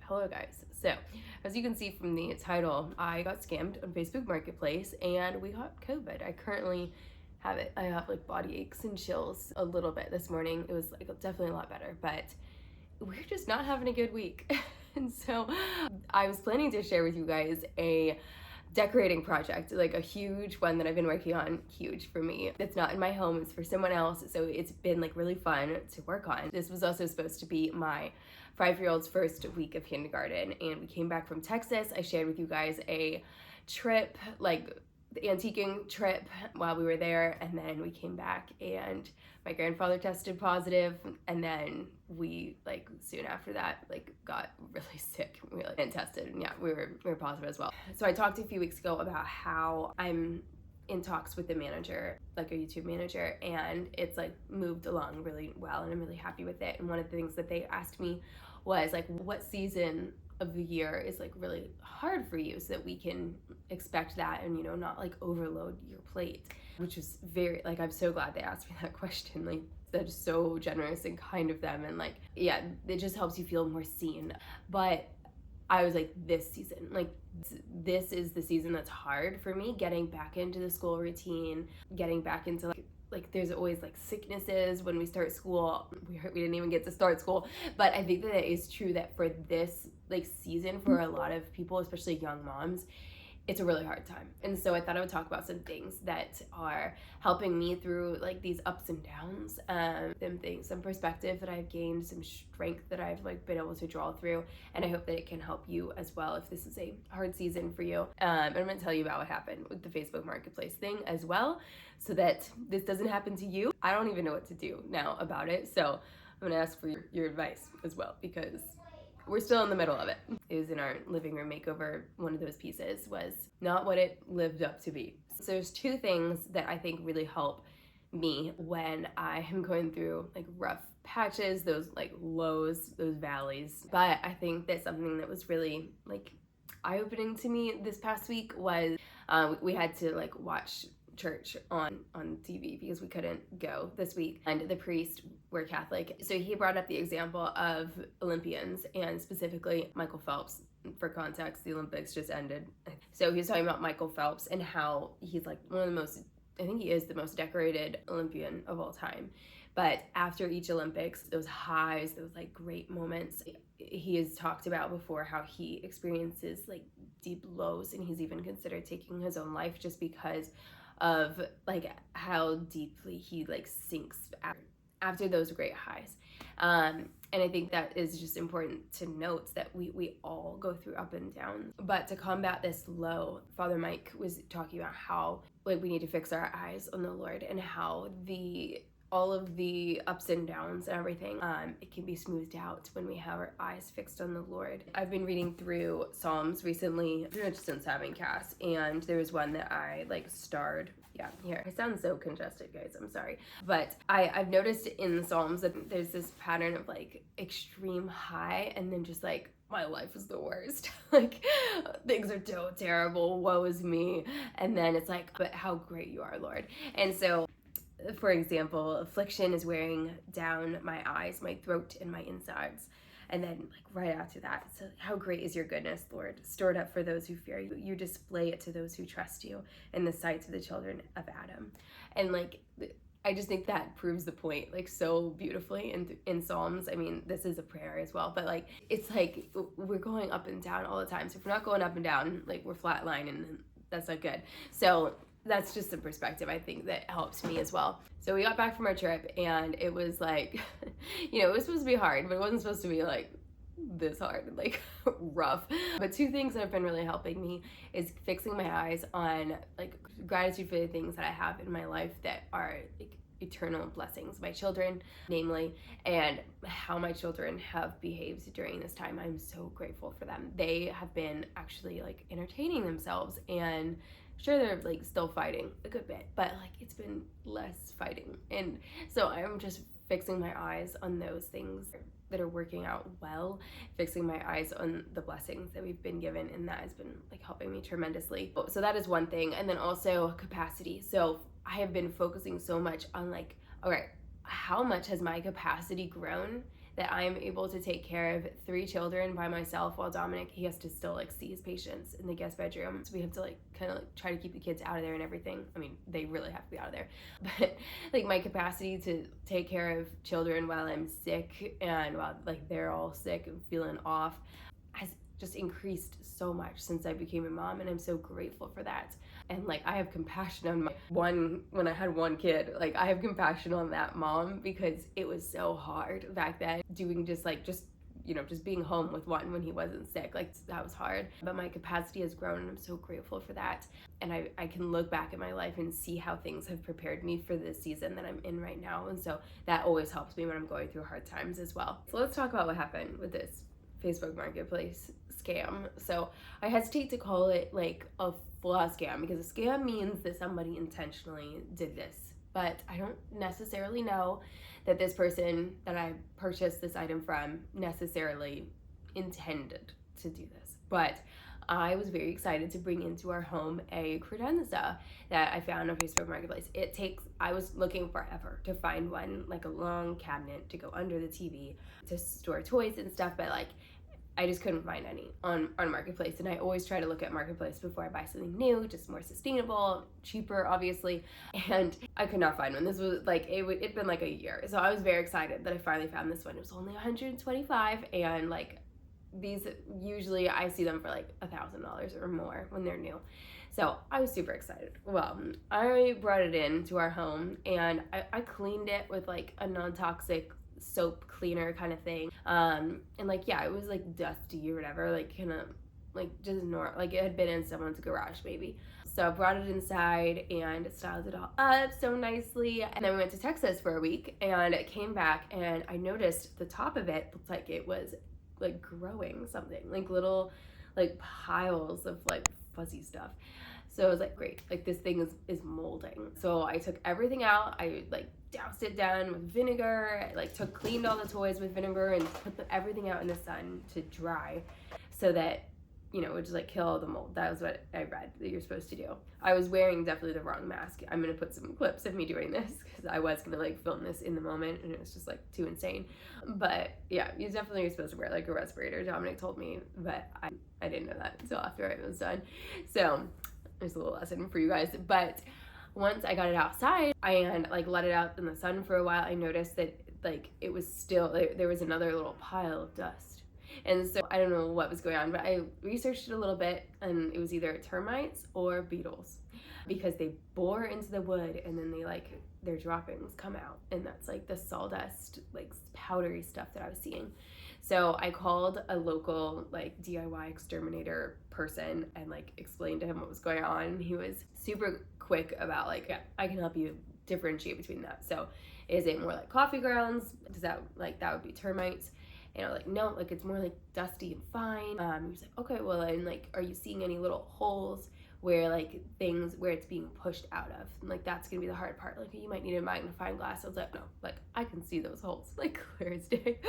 Hello guys. So, as you can see from the title, I got scammed on Facebook Marketplace and we got COVID. I currently have it. I have like body aches and chills a little bit this morning. It was like definitely a lot better, but we're just not having a good week. And so I was planning to share with you guys a decorating project, like a huge one that I've been working on, huge for me. It's not in my home, it's for someone else, so it's been like really fun to work on. This was also supposed to be my 5-year-old's first week of kindergarten, and we came back from Texas. I shared with you guys a trip, like the antiquing trip while we were there, and then we came back and my grandfather tested positive, and then we like soon after that like got really sick and tested, and yeah, we were positive as well. So I talked a few weeks ago about how I'm in talks with the manager, like a YouTube manager, and it's like moved along really well and I'm really happy with it. And one of the things that they asked me was like, what season of the year is like really hard for you, so that we can expect that and, you know, not like overload your plate, which is very, like, I'm so glad they asked me that question. Like, that's so generous and kind of them, and like, yeah, it just helps you feel more seen. But I was like, this season, like this is the season that's hard for me, getting back into the school routine, getting back into like there's always like sicknesses when we start school. We didn't even get to start school, but I think that it is true that for this like season, for a lot of people, especially young moms, it's a really hard time. And so I thought I would talk about some things that are helping me through like these ups and downs, some perspective that I've gained, some strength that I've like been able to draw through, and I hope that it can help you as well if this is a hard season for you. And I'm gonna tell you about what happened with the Facebook Marketplace thing as well, so that this doesn't happen to you. I don't even know what to do now about it, so I'm gonna ask for your advice as well, because we're still in the middle of it. It was in our living room makeover. One of those pieces was not what it lived up to be. So there's two things that I think really help me when I am going through like rough patches, those like lows, those valleys. But I think that something that was really like eye-opening to me this past week was we had to like watch church on TV because we couldn't go this week, and the priest, we're Catholic, so he brought up the example of Olympians, and specifically Michael Phelps. For context, the Olympics just ended, so he was talking about Michael Phelps and how he's like one of the most, I think he is the most decorated Olympian of all time. But after each Olympics, those highs, those like great moments, he has talked about before how he experiences like deep lows, and he's even considered taking his own life just because of like how deeply he like sinks after those great highs. And I think that is just important to note, that we all go through up and down. But to combat this low, Father Mike was talking about how like we need to fix our eyes on the Lord, and how all of the ups and downs and everything, it can be smoothed out when we have our eyes fixed on the Lord. I've been reading through Psalms recently, pretty much since having Cass, and there was one that I like starred. Yeah, here. I sound so congested, guys, I'm sorry. But I've noticed in the Psalms that there's this pattern of like extreme high, and then just like, my life is the worst. Like, things are so terrible, woe is me. And then it's like, but how great you are, Lord. And so, for example, affliction is wearing down my eyes, my throat, and my insides. And then like right after that, so how great is your goodness, Lord, stored up for those who fear you. You display it to those who trust you in the sight of the children of Adam. And like, I just think that proves the point like so beautifully in Psalms. I mean, this is a prayer as well, but like, it's like we're going up and down all the time. So if we're not going up and down, like we're flatline, and that's not good. So that's just a perspective I think that helps me as well. So we got back from our trip, and it was like, you know, it was supposed to be hard, but it wasn't supposed to be like this hard, like rough. But two things that have been really helping me is fixing my eyes on like gratitude for the things that I have in my life that are like eternal blessings, my children namely, and how my children have behaved during this time. I'm so grateful for them. They have been actually like entertaining themselves, and sure, they're like still fighting a good bit, but like it's been less fighting. And so I'm just fixing my eyes on those things that are working out well, fixing my eyes on the blessings that we've been given, and that has been like helping me tremendously. So that is one thing. And then also capacity. So I have been focusing so much on like, all right, how much has my capacity grown that I am able to take care of 3 children by myself while Dominic, he has to still like see his patients in the guest bedroom. So we have to like kind of like try to keep the kids out of there and everything. I mean, they really have to be out of there. But like my capacity to take care of children while I'm sick and while like they're all sick and feeling off has just increased so much since I became a mom, and I'm so grateful for that. And like I have compassion on when I had one kid, like I have compassion on that mom because it was so hard back then doing just being home with one when he wasn't sick. Like that was hard, but my capacity has grown and I'm so grateful for that. And I can look back at my life and see how things have prepared me for the season that I'm in right now, and so that always helps me when I'm going through hard times as well. So let's talk about what happened with this Facebook Marketplace scam. So I hesitate to call it like a full scam because a scam means that somebody intentionally did this, but I don't necessarily know that this person that I purchased this item from necessarily intended to do this. But I was very excited to bring into our home a credenza that I found on Facebook Marketplace. I was looking forever to find one, like a long cabinet to go under the TV to store toys and stuff, but like I just couldn't find any on Marketplace. And I always try to look at Marketplace before I buy something new, just more sustainable, cheaper, obviously. And I could not find one. This was like, it'd been like a year. So I was very excited that I finally found this one. It was only $125, and like these, usually I see them for like $1,000 or more when they're new. So I was super excited. Well, I brought it in to our home and I cleaned it with like a non-toxic soap cleaner kind of thing. And like, yeah, it was like dusty or whatever, like kind of like just normal, like it had been in someone's garage maybe. So I brought it inside and styled it all up so nicely. And then we went to Texas for a week and it came back and I noticed the top of it looked like it was like growing something, like little like piles of like fuzzy stuff. So I was like, great, like this thing is molding. So I took everything out, I like doused it down with vinegar, I like cleaned all the toys with vinegar and put everything out in the sun to dry so that, you know, it would just like kill the mold. That was what I read that you're supposed to do. I was wearing definitely the wrong mask. I'm gonna put some clips of me doing this because I was gonna like film this in the moment and it was just like too insane. But yeah, you definitely are supposed to wear like a respirator. Dominic told me, but I didn't know that until after I was done. So there's a little lesson for you guys. But once I got it outside and like let it out in the sun for a while, I noticed that like it was still, there was another little pile of dust. And so I don't know what was going on, but I researched it a little bit and it was either termites or beetles because they bore into the wood and then their droppings come out, and that's like the sawdust, like powdery stuff that I was seeing. So I called a local like DIY exterminator person and like explained to him what was going on. He was super quick about like, yeah, I can help you differentiate between that. So is it more like coffee grounds? Does that would be termites? And I was like, no, like it's more like dusty and fine. He was like, okay, well, and like, are you seeing any little holes where like things where it's being pushed out of? And like that's gonna be the hard part. Like you might need a magnifying glass. I was like, no, like I can see those holes like clear as day.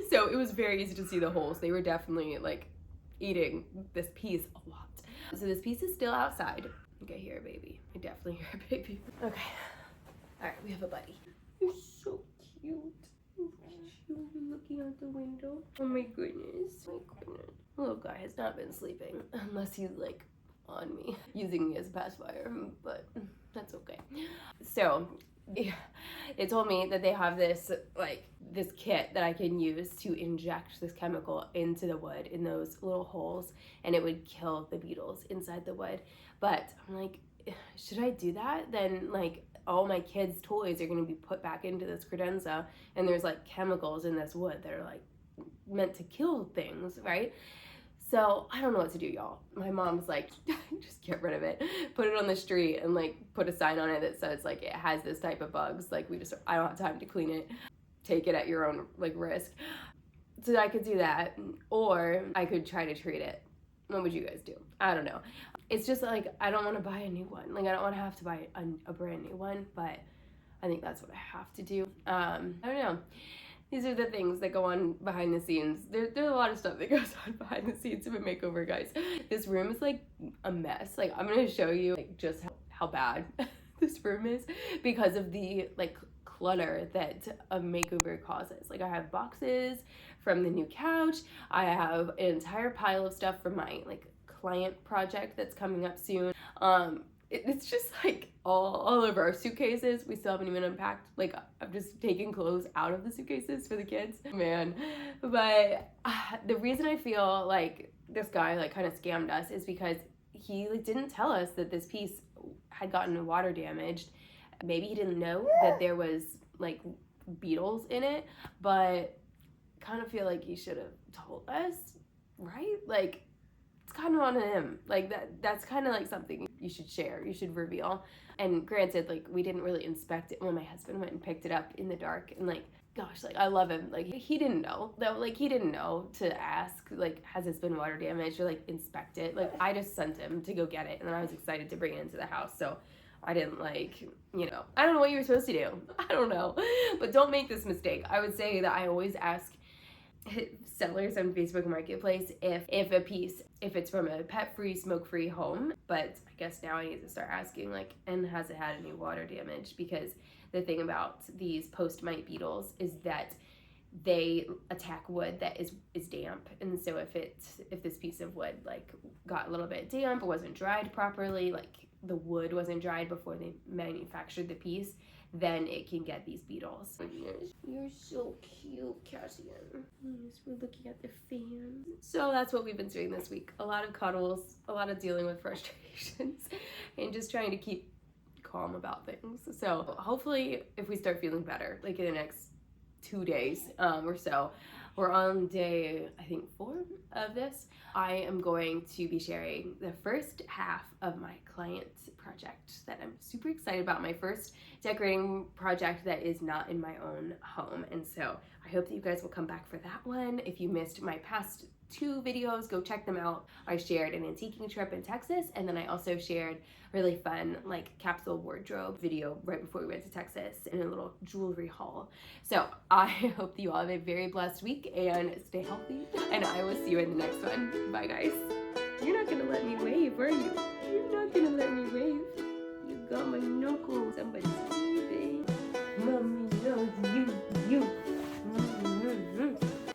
So it was very easy to see the holes. They were definitely like eating this piece a lot. So this piece is still outside. I think I hear a baby. I definitely hear a baby. Okay. All right, we have a buddy. He's so cute. Looking out the window. Oh my goodness. Little guy has not been sleeping unless he's like on me, using me as a pacifier, but that's okay. So yeah, they told me that they have this kit that I can use to inject this chemical into the wood in those little holes, and it would kill the beetles inside the wood. But I'm like, should I do that? Then like all my kids' toys are going to be put back into this credenza, and there's like chemicals in this wood that are like meant to kill things, right? So I don't know what to do, y'all. My mom's like, just get rid of it. Put it on the street and like put a sign on it that says like it has this type of bugs. Like I don't have time to clean it. Take it at your own like risk. So I could do that, or I could try to treat it. What would you guys do? I don't know. It's just like, I don't want to buy a new one. Like I don't want to have to buy a brand new one, but I think that's what I have to do. I don't know. These are the things that go on behind the scenes. There's a lot of stuff that goes on behind the scenes of a makeover, guys. This room is like a mess. Like I'm gonna show you like just how bad this room is because of the like clutter that a makeover causes. Like I have boxes from the new couch. I have an entire pile of stuff from my like client project that's coming up soon. It's just like all over our suitcases. We still haven't even unpacked. Like I'm just taking clothes out of the suitcases for the kids, man. But the reason I feel like this guy like kind of scammed us is because he like didn't tell us that this piece had gotten water damaged. Maybe he didn't know that there was like beetles in it, but kind of feel like he should have told us, right? Like it's kind of on him. Like that's kind of like something you should share, you should reveal. And granted, like we didn't really inspect it when my husband went and picked it up in the dark, and like gosh, like I love him. Like he didn't know though. Like he didn't know to ask like has this been water damaged or like inspect it. Like I just sent him to go get it, and then I was excited to bring it into the house. So I didn't like, I don't know what you were supposed to do. I don't know. But don't make this mistake. I would say that I always ask sellers on Facebook Marketplace if a piece, if it's from a pet-free, smoke-free home. But I guess now I need to start asking like, and has it had any water damage? Because the thing about these post-mite beetles is that they attack wood that is damp. And so if this piece of wood like got a little bit damp, it wasn't dried properly, like the wood wasn't dried before they manufactured the piece, then it can get these beetles. You're so cute, Cassian. Yes, we're looking at the fan. So that's what we've been doing this week. A lot of cuddles, a lot of dealing with frustrations, and just trying to keep calm about things. So hopefully if we start feeling better, like in the next 2 days or so, we're on day, I think, 4 of this. I am going to be sharing the first half of my client project that I'm super excited about. My first decorating project that is not in my own home. And so I hope that you guys will come back for that one. If you missed my past 2 videos, go check them out. I shared an antiquing trip in Texas, and then I also shared really fun like capsule wardrobe video right before we went to Texas in a little jewelry haul. So I hope that you all have a very blessed week and stay healthy, and I will see you in the next one. Bye guys. You're not gonna let me wave, are you? You're not gonna let me wave. You got my knuckle. Somebody's